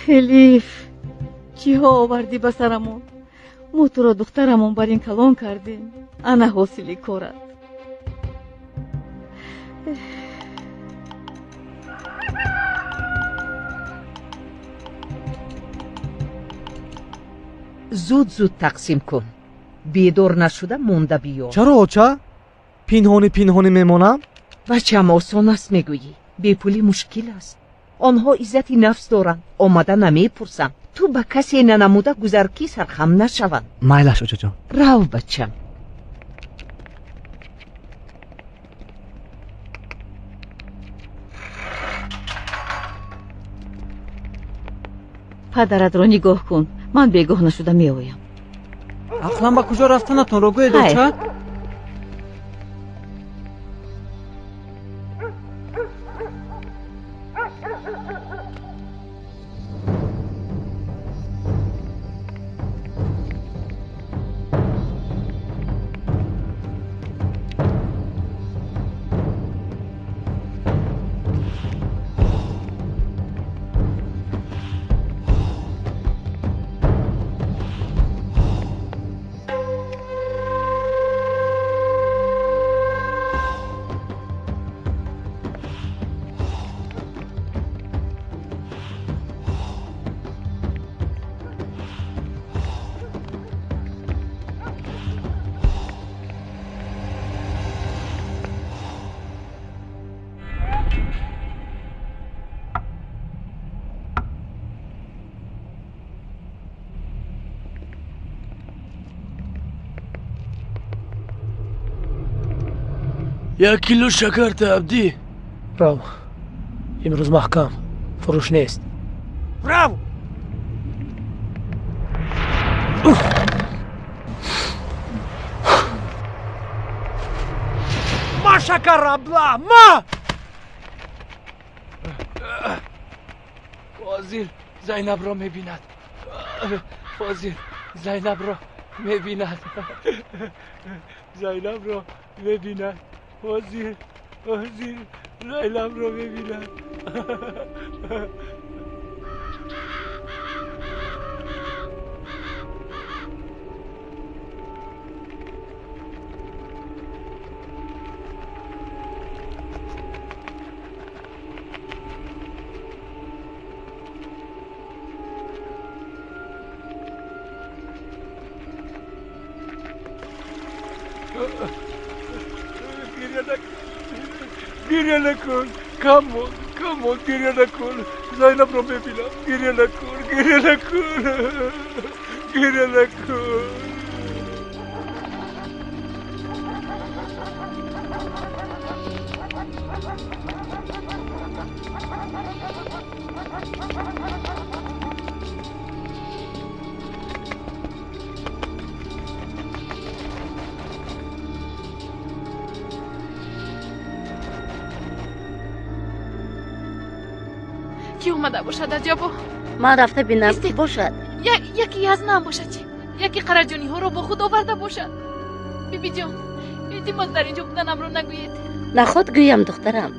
الیف، چی ها آوردی به سرمون؟ ما تو را دخترمون بر این کلان کردیم. انا حاصلی کارت. زود زود تقسیم کن. بیدار نشده مونده بیا. چرا آچه؟ پینهانی میمانم؟ بچه‌م آسان است میگویی. بی پولی مشکل است. آنها عزت نفس دارند. آمده نمیپرسند. تو به کسی ننموده گذرکی سرخم نشوند. مایلش آچه جان. رو بچم. پدرت را نگاه کن. من بیگاه نشده می آیم. اصلا با کجا رفتنتون رو گوید آچه؟ یک کیلو شکر تبدی. برو امروز محکم فروش نیست. برو ما شکر را بلا ما فاضل زینب را میبیند. فاضل زینب را میبیند. زینب را میبیند. فاضل زینب را میبیند. گریه نکن. کمون گریه نکن. زینب رو ببینم. گریه نکن. کی اومده باشد عجبا؟ من رفته بینم کی باشد. یکی از نام باشد. چی؟ یکی قرجانی ها رو با خود آورده باشد. بیبی جان التماس در اینجا بودنم رو نگویید. نخواد گویم دخترم.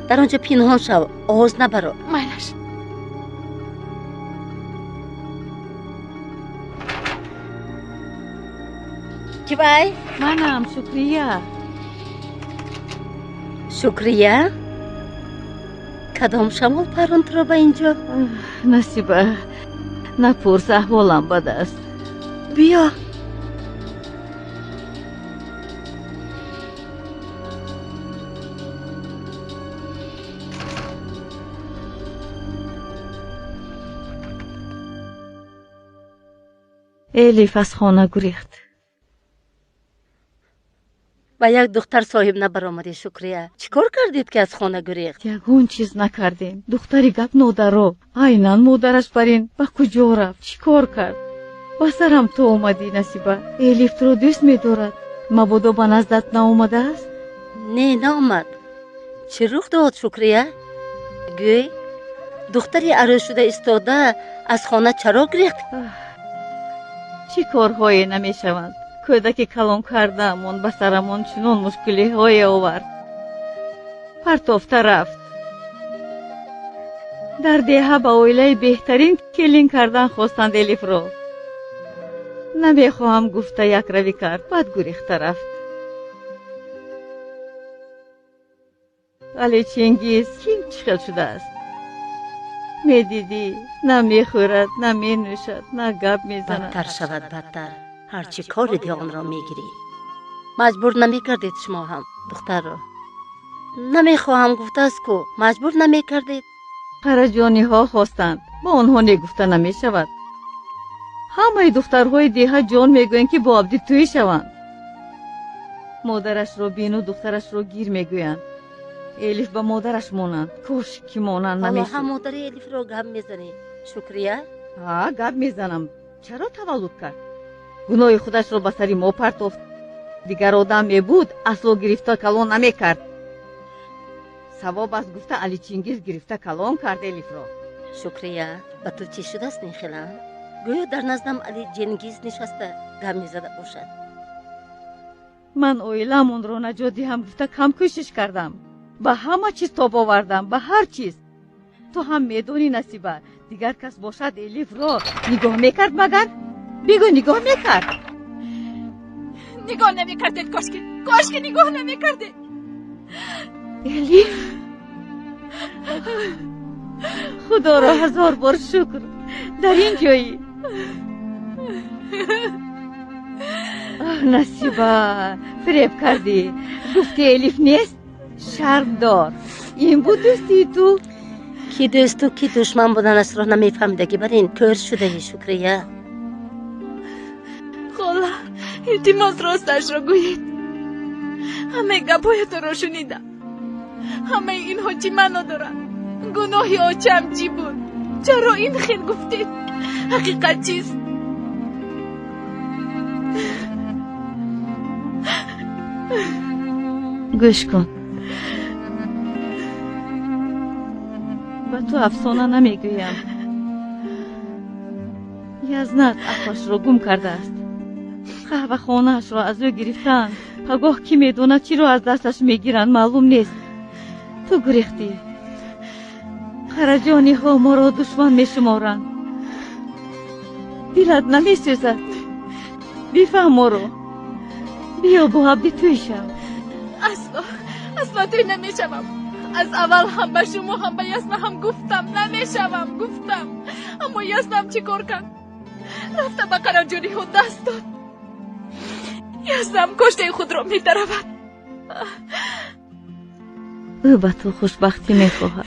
در آنجا پنهان شو. آواز نبرو. مایلش. کی وای؟ منم. شکریه؟ کدام شمال پروند رو به اینجا؟ نصیبه نپرس، احوالم بد است. بیا. الیف از خانه گریخت. با یک دختر صاحب نبرآمدی شکریه. چیکار کردید که از خانه گریخت؟ یگون چیز نکردیم. دختری گپ نودارو. عیناً مادرش برین به کجا رفت؟ چیکار کرد؟ با سرم تو اومدی نصیبه. الیف تو رو دوست می‌دارد. مبادا به نزدت ناآمده است؟ نه نآمد. چه رخ داد شکریه؟ گوی دختری عروس شده ایستاده از خانه چرا گریخت؟ چی کارهایی نمیشوند؟ کودکی کلان کرده‌مان به سرمان چنان مشکلی‌های آورد. پرتافته رفت. در دهه به اویله بهترین کلین کردن خواستند الیف را. نمیخواهم گفته یک روی کرد، بعد گریخته رفت. علی چنگیز کیم چخل شده است؟ میدیدی نه میخورد نه مینوشد نه گپ میزند. بدتر شود بدتر. هرچی کاری دی آن را میگیری. مجبور نمیکردید شما هم دختر را؟ نمیخواهم گفته است کو مجبور نمیکردید؟ خرجانی ها خواستند، با آنها نگفته نمیشود. همه دخترهای دیها جان میگویند که با عبدی توی شوند. مادرش را بین و دخترش را گیر میگویند. الیف به مادرش مانند. کاش که مانند نمیشد. حالا هم مادر الیف را گپ میزنی شکریه؟ گپ میزنم. چرا تولد کرد؟ گناه خودش را به سری ما پرتافت. دیگر آدم میبود اصلا گرفته کلان نمیکرد. ثواب است گفته علی چنگیز گرفته کلان کرد الیف را. شکریه به تو چی شده است نیخیلا؟ گویا در نزدم علی چنگیز نشسته گپ میزده باشد. من اویلمون رو نجات دهم گفته کم کوشش کردم. به همه چیز تاب آوردم، به هر چیز. تو هم میدونی نصیبه دیگر کس باشد الیف را نگاه میکرد مگر؟ بگو نگاه میکرد؟ نگاه نمیکردید. کاش که نگاه نمیکردید. الیف خدا را هزار بار شکر در این جایی. نصیبه فریب کردی. گفتی الیف نیست؟ شرم دار. این بود دوستی تو؟ کی دوست و کی دشمن بودن است را نمیفهمیدگی بر این کار شده شکریه. خاله التماس راستش را گویید. همه گپایتو را شنیدم. همه اینها چی معنا دارد؟ گناهی آچم چی بود؟ چرا این خیل گفتید؟ حقیقت چیست؟ گوش کن. به تو افسانه نمیگویم. یزنت عقلش را گم کرده است. قهوه خانه‌اش را از او گرفتند. پگاه کی میدونه چی را از دستش میگیرند معلوم نیست. تو گریختی. خرجانی ها ما را دشمن میشمارند. دلت نمیسوزد؟ بفهم ما رو. بیا با عبدی توی شو. اصلا توی نمیشوم. از اول هم به شما هم به یسنا هم گفتم نمیشوم. گفتم اما یسنم چی کار کرد؟ رفته به قرارجانی ها دست داد. یسنم کشته خود را می‌درود. او به تو خوشبختی میخواهد.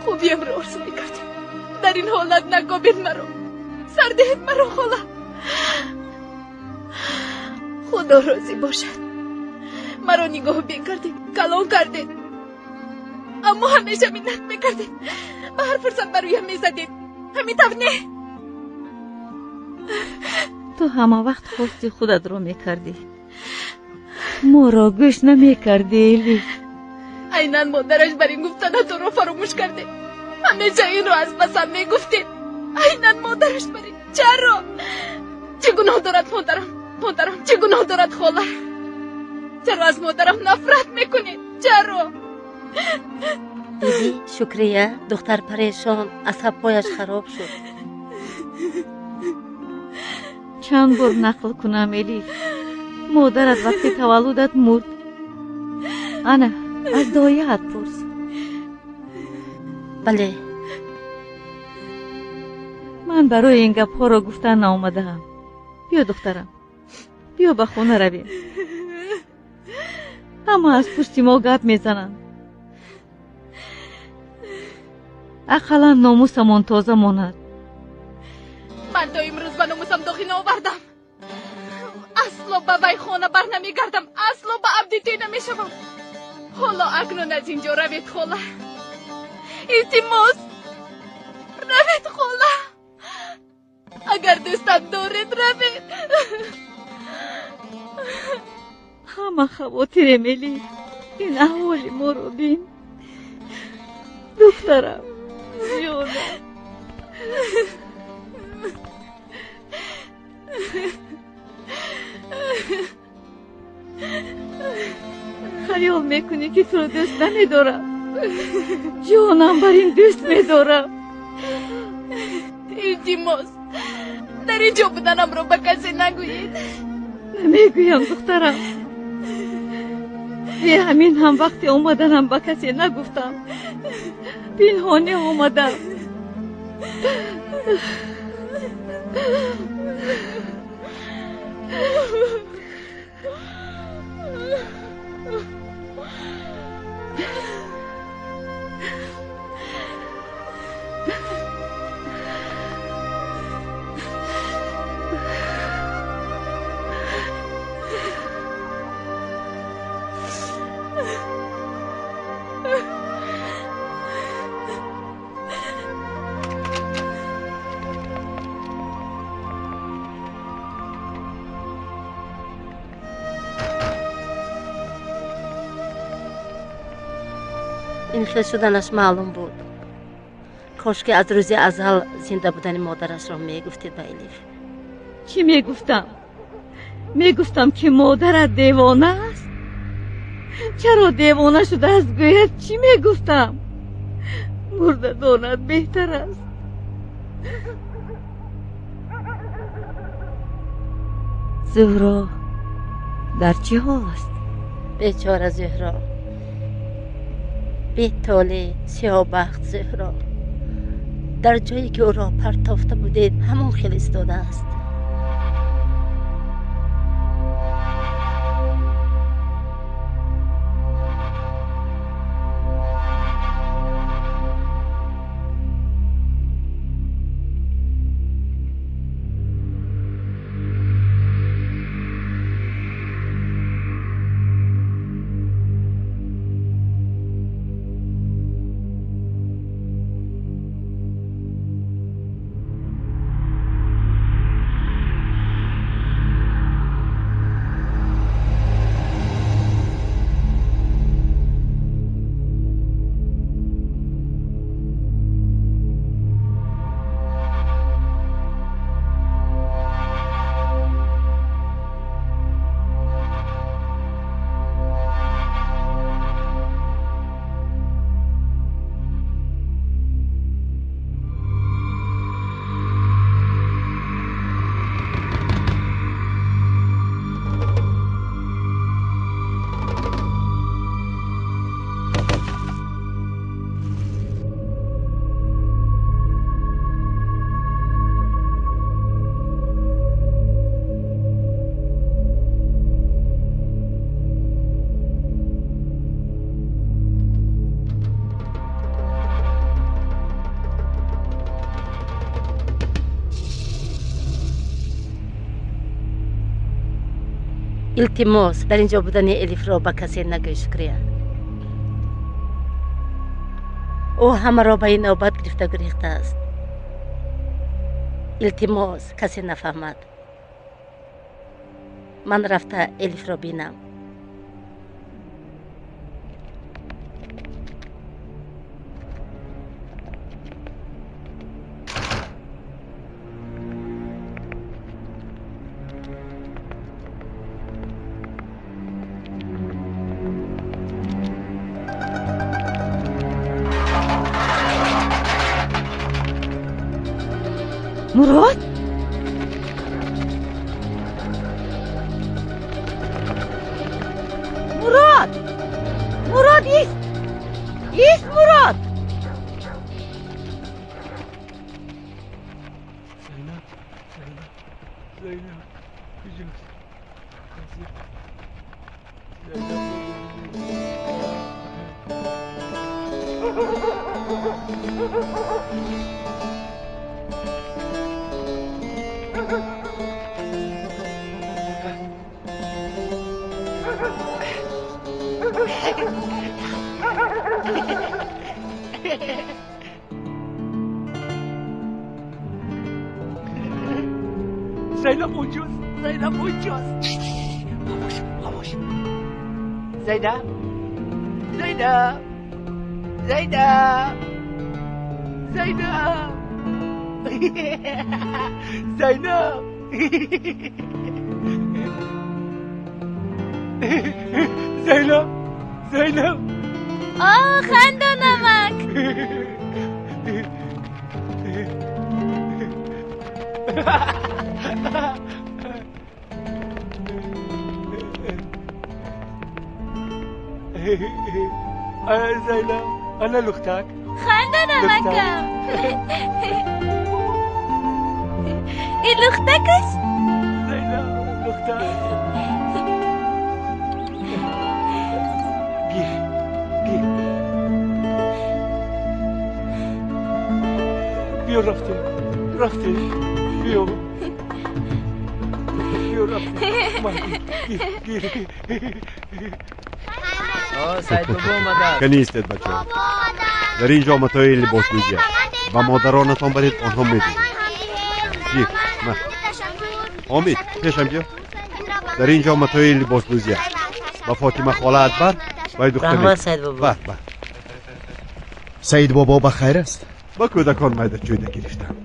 خوبیم را ارزو میکردیم. در این حالت نکابید مرا. سردهید مرا خاله. خدا راضی باشد. مرا نگاه بیکردید. کلان کردید. اما همیشه منت میکردید. به هر فرصت برایم میزدید. همین نه. تو همه وقت خواستی خودت رو میکردی. ما را گوش نمیکردی الیف. عیناً مادرش بر این گفتن تو رو فراموش کرده. همیشه این رو از بسم میگفتید. عیناً مادرش بر این. چرا؟ چه گناه دارد مادرم چه گناه دارد خاله؟ چرا از مادرم نفرت میکنید؟ چرا؟ دیدی شکریه دختر پریشان عصب پایش خراب شد. چند بار نقل کنم الیف، مادرت وقتی تولدت مرد. انا از دایه‌ات پرس. بله. من برای این گپ‌ها را گفتن آمدم. بیا دخترم، بیا به خونه رویم. همه از پشت ما گپ میزنند. اقلا ناموسمان تازه ماند. من تا امروز به ناموسم داخل نآوردم. اصلا به وی خانه بر نمیگردم، اصلا به عبدیتی نمیشوم. حالا اکنون از اینجا روید خاله، التماس روید خاله، اگر دوستم دارید روید. همه خواطر ملی این احوال ما رو بین. دخترم جانم، خیال میکنی که تو رو دوست نمیدارم. جانم بر این دوست میدارم. التماس در اینجا بودنم رو به کسی نگویید. نمیگویم دخترم. به همین هم وقتی آمدنم به کسی نگفتم، پنهانی آمدم. این خیلی شدنش معلوم بود. کاش که از روز ازل زنده بودن مادرش را میگفتید به الیف. چی میگفتم؟ میگفتم که مادرت دیوانه است. چرا دیوانه شده است گوید؟ چی میگفتم؟ مرده داند بهتر است. زهرا در چه حال است؟ بیچاره زهرا، بی‌طاله سیاه‌بخت زهرا، در جایی که او را پرتافته بودید همون خیلی ایستاده است. التماس در اینجا بودن الیف را به کسی نگوی شکریه. او همه را به این نوبت گرفته گریخته است. التماس کسی نفهمد. من رفته الیف را بینم. مراد؟ مراد ایست مراد. زینب اونجاست. زینب اونجاست. خاموش. زینب. آه خنده نمک. زینب انا لختك. خنده نمکم. این لختکش؟ زینب لختک. بیا رفته بیا سعید بابا اومدن. کنیستید بچه ها. در اینجا متاع لباسدوزی است و مادرانتان برید آنها میدید. جیب نه امید پیشم بیا. در اینجا متاع لباسدوزی است و فاطمه خاله اکبر باید دختر رحمت سعید بابا. سعید بابا بخیر است؟ با کودکان مایده جویده گرفتم.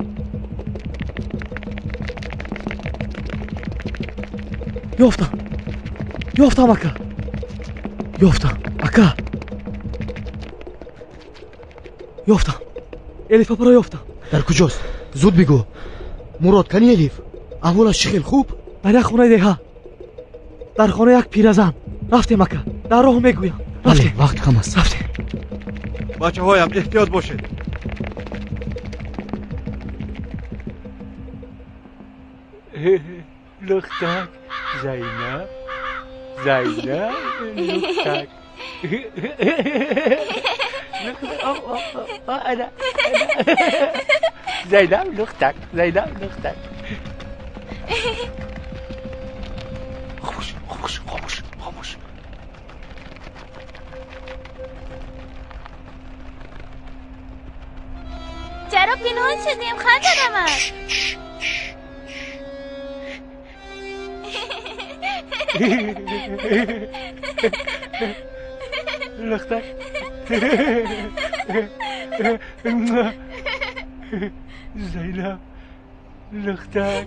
یافتم اکا. یافتم الیف برا یافتم. در کجاست؟ زود بگو. مراد کنی الیف؟ احوالش چه خیلی خوب؟ در خونه دیگه. در خونه یک پیرزن. رفتیم اکا. در راه میگویم. بله وقت کم است. رفتیم. بچه هایم احتیاط باشید. لختک. زینب لختک. انا زینب لختک. خاموش. چرا پنهان شدیم خنده نمک؟ لختک. زینب لختک.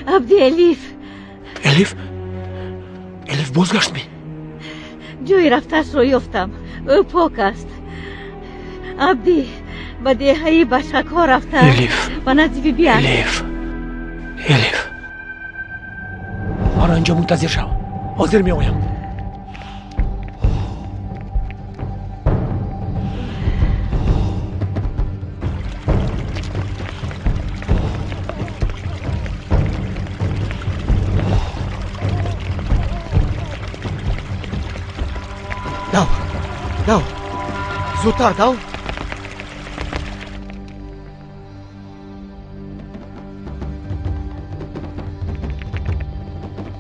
عبدی الیف. الیف بازگشت می. جوی رفتش رو یافتم. او پاک است. عبدی به دههی بشک ها رفته. الیف و نزدیک بیا. الیف آره اینجا منتظر شو. حاضر می آیم. دو زودتر دو.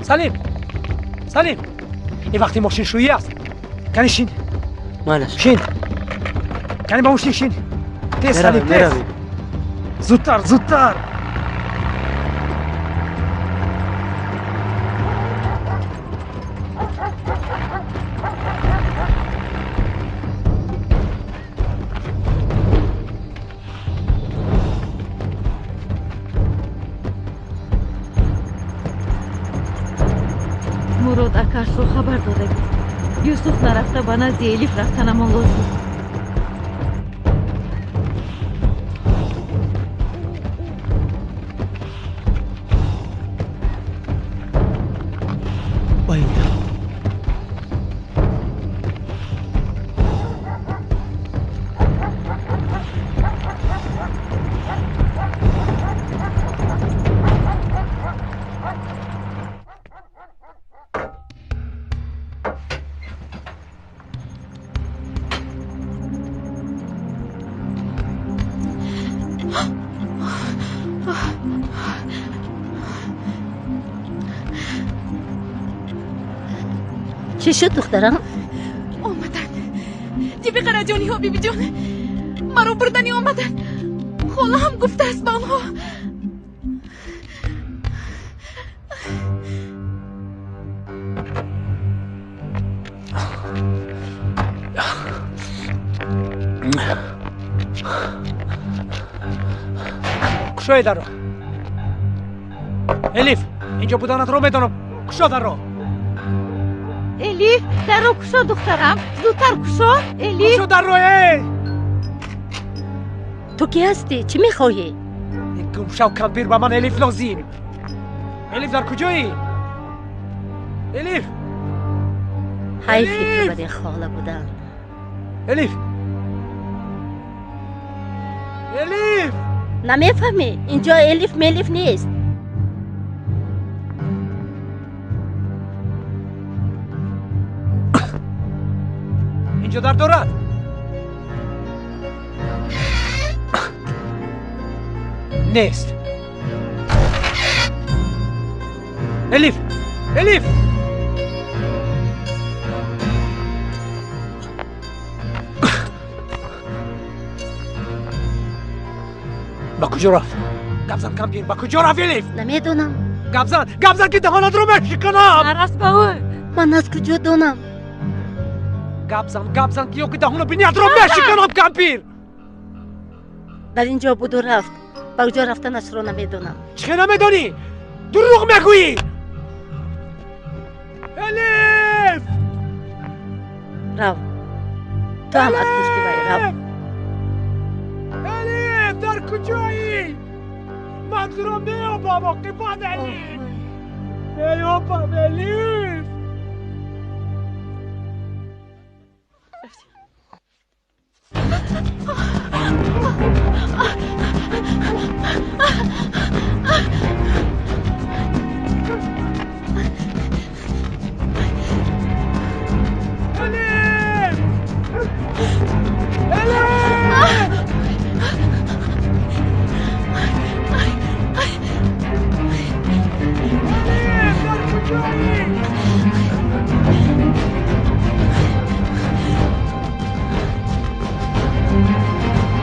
سلیم این وقتی ماشین شویی است. کنی شین مالش شین کنی با ماشین شین. تیز سلیم تیز. زودتر مراد اکاش رو خبر داده بود یوسف نرفته به نزد الیف رفتنمان لازم. چی شد دخترم؟ آمدن جیبی قرجانی ها بیبی جان مرا بردنی آمدن. خاله هم گفته است با آنها. کشای در رو. الیف اینجا بودنت رو بدانم. کشا در رو. الیف در رو کشا دخترم. زودتر کشا الیف. کشا در رو. تو کی هستی؟ چی میخواهی؟ این گمشو کمپیر با من الیف لازم. الیف در کجایی؟ الیف حیفی که بدین خاله بودن. الیف نمیفهمی؟ اینجا الیف ملیف نیست. اینجا در دارد. نیست. الیف با کجا رفت؟ گبزن کمپیر با کجا رفت الیف؟ نمیدونم. گبزن که دهانت رو بشکنم. نرس به او. من از کجا دونم؟ گبزن که یکی دهانو بینیت رو بشکنم کمپیر. در اینجا بود و رفت. با کجا رفتنش رو نمیدونم. چه نمیدونی؟ دروغ میگویی. الیف رو تو هم از پشتی بایی رو. الیف در کجایی؟ من تو رو میابم و قیبان الیف میابم الیف.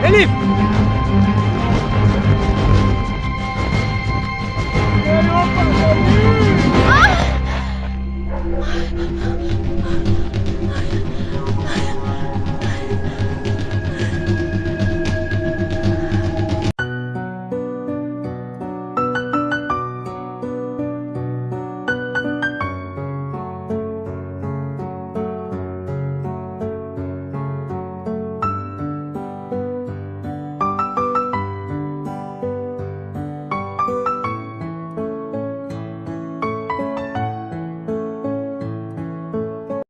الیف